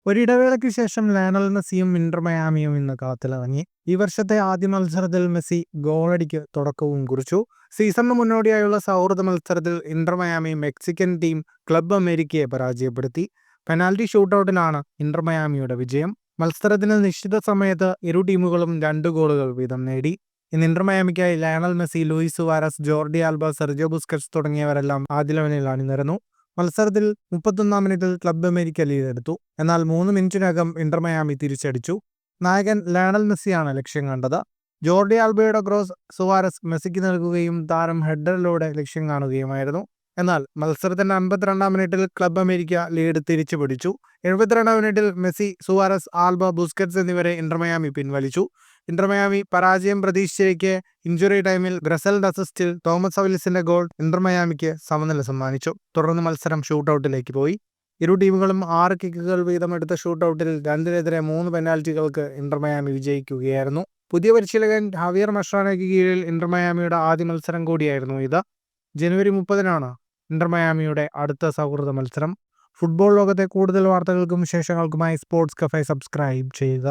ഒരിടവേളയ്ക്ക് ശേഷം ലയണൽ മെസ്സിയും ഇന്റർ മയാമിയും ഇന്ന് കളത്തിലിറങ്ങി. ഈ വർഷത്തെ ആദ്യ മത്സരത്തിൽ മെസ്സി ഗോളടിക്ക് തുടക്കവും കുറിച്ചു. സീസണിന് മുന്നോടിയായുള്ള സൗഹൃദ മത്സരത്തിൽ Inter Miami Mexican team club അമേരിക്കയെ പരാജയപ്പെടുത്തി. പെനാൽറ്റി ഷൂട്ടൌട്ടിലാണ് ഇന്റർ മയാമിയുടെ വിജയം. മത്സരത്തിന് നിശ്ചിത സമയത്ത് ഇരു ടീമുകളും 2 ഗോളുകൾ വീതം നേടി. ഇന്ന് ഇന്റർ മയാമിക്കായി Lionel Messi, Luis Suarez, Jordi Alba, Sergio Busquets തുടങ്ങിയവരെല്ലാം ആദ്യ 11-ൽ അണിനിരന്നു. മത്സരത്തിൽ 31-ാം മിനിറ്റിൽ ക്ലബ് അമേരിക്ക ലീഡെടുത്തു. എന്നാൽ 3 മിനിറ്റിനകം ഇന്റർ മയാമി തിരിച്ചടിച്ചു. നായകൻ ലയണൽ മെസ്സിയാണ് ലക്ഷ്യം കണ്ടത്. ജോർഡി ആൽബയുടെ ക്രോസ് സുവാരസ് മെസ്സിക്ക് നൽകുകയും താരം ഹെഡറിലൂടെ ലക്ഷ്യം കാണുകയുമായിരുന്നു. എന്നാൽ മത്സരത്തിന്റെ 52-ാം മിനിറ്റിൽ ക്ലബ് അമേരിക്ക ലീഡ് തിരിച്ചു പിടിച്ചു. 72-ാം മിനിറ്റിൽ മെസ്സി, സുവാരസ്, ആൽബ, ബുസ്കറ്റ്സ് എന്നിവരെ ഇന്റർ മയാമി പിൻവലിച്ചു. ഇന്റർ മയാമി പരാജയം പ്രതീക്ഷിച്ചിരിക്കെ ഇഞ്ചുറി ടൈമിൽ ഗ്രസലിന്റെ അസിസ്റ്റിൽ തോമസ് സൗലിസിന്റെ ഗോൾ ഇന്റർ മയാമിക്ക് സമനില സമ്മാനിച്ചു. തുടർന്ന് മത്സരം ഷൂട്ടൌട്ടിലേക്ക് പോയി. ഇരു ടീമുകളും 6 കിക്കുകൾ വീതമെടുത്ത ഷൂട്ടൌട്ടിൽ 2-നെതിരെ 3 പെനാൽറ്റികൾക്ക് ഇന്റർ മയാമി വിജയിക്കുകയായിരുന്നു. പുതിയ പരിശീലകൻ ഹവിയർ മസ്ട്രാനോയ്ക്ക് കീഴിൽ ഇന്റർ മയാമിയുടെ ആദ്യ മത്സരം കൂടിയായിരുന്നു ഇത്. ജനുവരി 30-നാണ് ഇന്റർ മയാമിയുടെ അടുത്ത സൗഹൃദ മത്സരം. ഫുട്ബോൾ ലോകത്തെ കൂടുതൽ വാർത്തകൾക്കും വിശേഷങ്ങൾക്കുമായി സ്പോർട്സ് കഫേ സബ്സ്ക്രൈബ് ചെയ്യുക.